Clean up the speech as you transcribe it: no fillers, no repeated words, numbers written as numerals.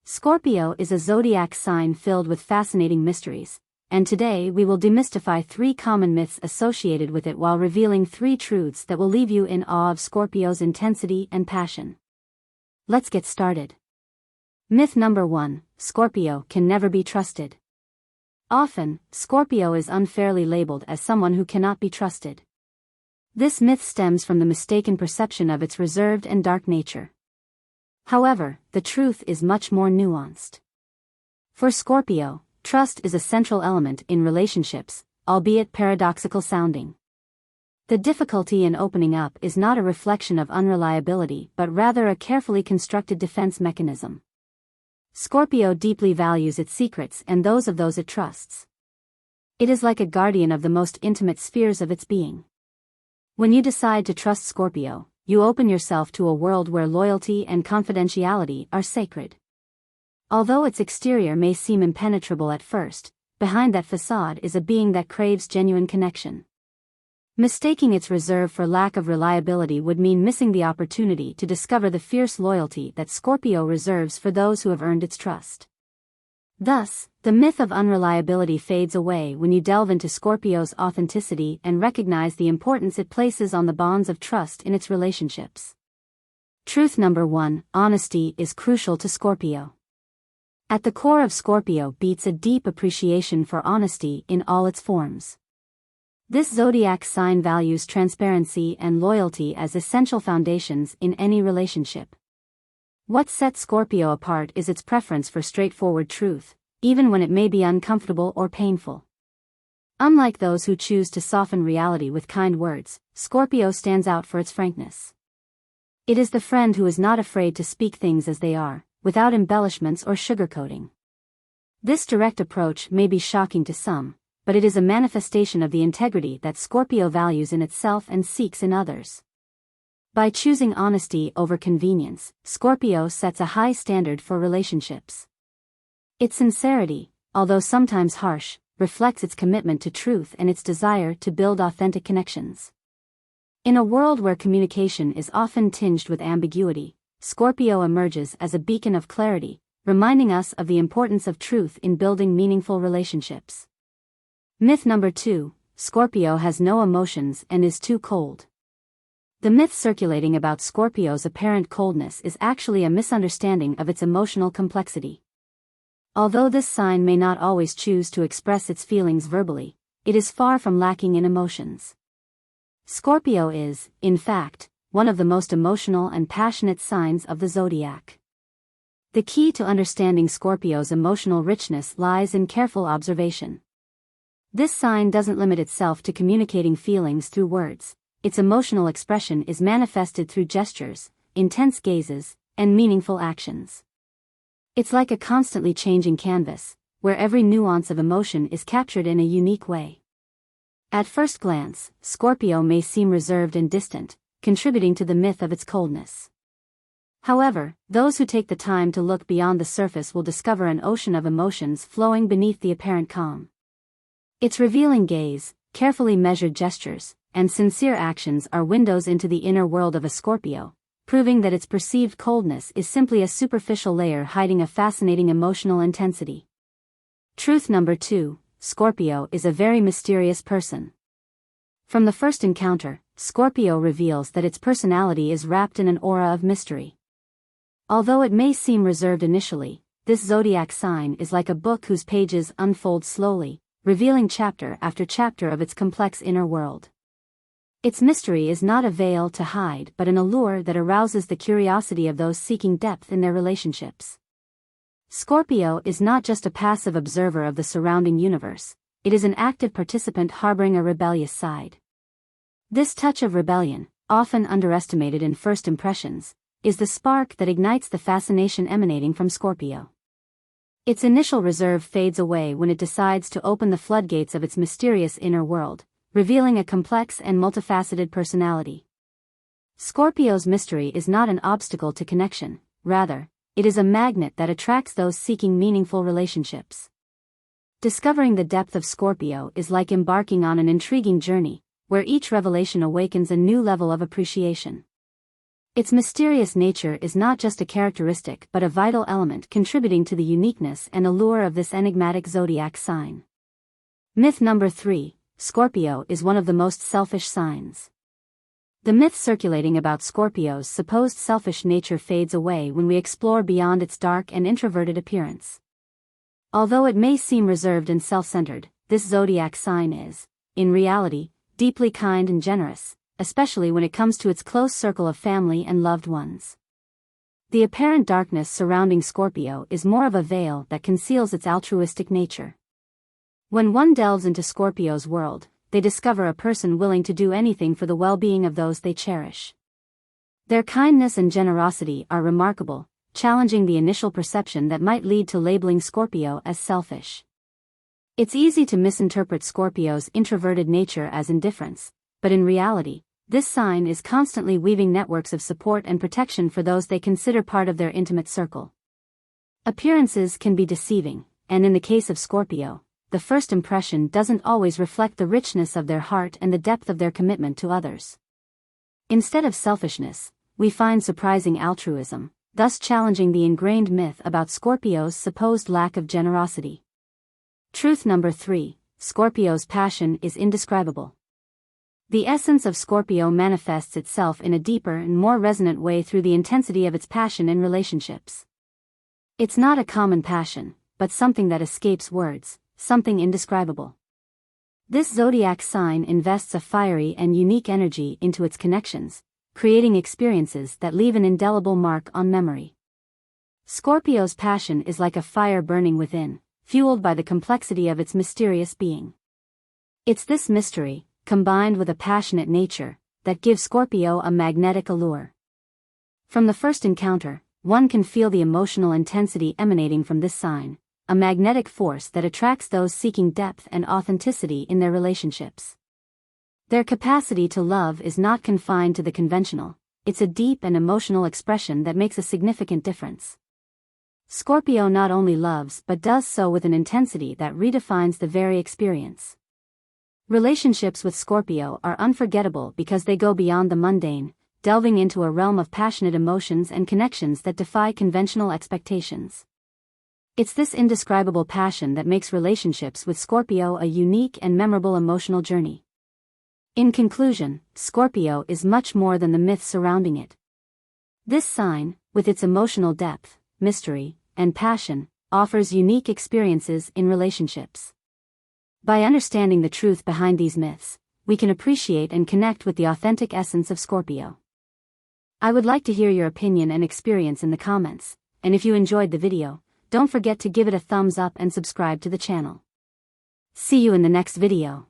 Scorpio is a zodiac sign filled with fascinating mysteries, and today we will demystify 3 common myths associated with it while revealing 3 truths that will leave you in awe of Scorpio's intensity and passion. Let's get started. Myth number 1: Scorpio can never be trusted. Often, Scorpio is unfairly labeled as someone who cannot be trusted. This myth stems from the mistaken perception of its reserved and dark nature. However, the truth is much more nuanced. For Scorpio, trust is a central element in relationships, albeit paradoxical sounding. The difficulty in opening up is not a reflection of unreliability but rather a carefully constructed defense mechanism. Scorpio deeply values its secrets and those it trusts. It is like a guardian of the most intimate spheres of its being. When you decide to trust Scorpio, you open yourself to a world where loyalty and confidentiality are sacred. Although its exterior may seem impenetrable at first, behind that facade is a being that craves genuine connection. Mistaking its reserve for lack of reliability would mean missing the opportunity to discover the fierce loyalty that Scorpio reserves for those who have earned its trust. Thus, the myth of unreliability fades away when you delve into Scorpio's authenticity and recognize the importance it places on the bonds of trust in its relationships. Truth number 1: Honesty is crucial to Scorpio. At the core of Scorpio beats a deep appreciation for honesty in all its forms. This zodiac sign values transparency and loyalty as essential foundations in any relationship. What sets Scorpio apart is its preference for straightforward truth, even when it may be uncomfortable or painful. Unlike those who choose to soften reality with kind words, Scorpio stands out for its frankness. It is the friend who is not afraid to speak things as they are, without embellishments or sugarcoating. This direct approach may be shocking to some, but it is a manifestation of the integrity that Scorpio values in itself and seeks in others. By choosing honesty over convenience, Scorpio sets a high standard for relationships. Its sincerity, although sometimes harsh, reflects its commitment to truth and its desire to build authentic connections. In a world where communication is often tinged with ambiguity, Scorpio emerges as a beacon of clarity, reminding us of the importance of truth in building meaningful relationships. Myth number 2: Scorpio has no emotions and is too cold. The myth circulating about Scorpio's apparent coldness is actually a misunderstanding of its emotional complexity. Although this sign may not always choose to express its feelings verbally, it is far from lacking in emotions. Scorpio is, in fact, one of the most emotional and passionate signs of the zodiac. The key to understanding Scorpio's emotional richness lies in careful observation. This sign doesn't limit itself to communicating feelings through words. Its emotional expression is manifested through gestures, intense gazes, and meaningful actions. It's like a constantly changing canvas, where every nuance of emotion is captured in a unique way. At first glance, Scorpio may seem reserved and distant, contributing to the myth of its coldness. However, those who take the time to look beyond the surface will discover an ocean of emotions flowing beneath the apparent calm. Its revealing gaze, carefully measured gestures, and sincere actions are windows into the inner world of a Scorpio, proving that its perceived coldness is simply a superficial layer hiding a fascinating emotional intensity. Truth number 2: Scorpio is a very mysterious person. From the first encounter, Scorpio reveals that its personality is wrapped in an aura of mystery. Although it may seem reserved initially, this zodiac sign is like a book whose pages unfold slowly, revealing chapter after chapter of its complex inner world. Its mystery is not a veil to hide but an allure that arouses the curiosity of those seeking depth in their relationships. Scorpio is not just a passive observer of the surrounding universe, it is an active participant harboring a rebellious side. This touch of rebellion, often underestimated in first impressions, is the spark that ignites the fascination emanating from Scorpio. Its initial reserve fades away when it decides to open the floodgates of its mysterious inner world, revealing a complex and multifaceted personality. Scorpio's mystery is not an obstacle to connection, rather, it is a magnet that attracts those seeking meaningful relationships. Discovering the depth of Scorpio is like embarking on an intriguing journey, where each revelation awakens a new level of appreciation. Its mysterious nature is not just a characteristic but a vital element contributing to the uniqueness and allure of this enigmatic zodiac sign. Myth number 3, Scorpio is one of the most selfish signs. The myth circulating about Scorpio's supposed selfish nature fades away when we explore beyond its dark and introverted appearance. Although it may seem reserved and self-centered, this zodiac sign is, in reality, deeply kind and generous, especially when it comes to its close circle of family and loved ones. The apparent darkness surrounding Scorpio is more of a veil that conceals its altruistic nature. When one delves into Scorpio's world, they discover a person willing to do anything for the well-being of those they cherish. Their kindness and generosity are remarkable, challenging the initial perception that might lead to labeling Scorpio as selfish. It's easy to misinterpret Scorpio's introverted nature as indifference, but in reality, this sign is constantly weaving networks of support and protection for those they consider part of their intimate circle. Appearances can be deceiving, and in the case of Scorpio, the first impression doesn't always reflect the richness of their heart and the depth of their commitment to others. Instead of selfishness, we find surprising altruism, thus challenging the ingrained myth about Scorpio's supposed lack of generosity. Truth number 3, Scorpio's passion is indescribable. The essence of Scorpio manifests itself in a deeper and more resonant way through the intensity of its passion in relationships. It's not a common passion, but something that escapes words, something indescribable. This zodiac sign invests a fiery and unique energy into its connections, creating experiences that leave an indelible mark on memory. Scorpio's passion is like a fire burning within, fueled by the complexity of its mysterious being. It's this mystery, combined with a passionate nature, that gives Scorpio a magnetic allure. From the first encounter, one can feel the emotional intensity emanating from this sign, a magnetic force that attracts those seeking depth and authenticity in their relationships. Their capacity to love is not confined to the conventional, it's a deep and emotional expression that makes a significant difference. Scorpio not only loves but does so with an intensity that redefines the very experience. Relationships with Scorpio are unforgettable because they go beyond the mundane, delving into a realm of passionate emotions and connections that defy conventional expectations. It's this indescribable passion that makes relationships with Scorpio a unique and memorable emotional journey. In conclusion, Scorpio is much more than the myth surrounding it. This sign, with its emotional depth, mystery, and passion, offers unique experiences in relationships. By understanding the truth behind these myths, we can appreciate and connect with the authentic essence of Scorpio. I would like to hear your opinion and experience in the comments, and if you enjoyed the video, don't forget to give it a thumbs up and subscribe to the channel. See you in the next video.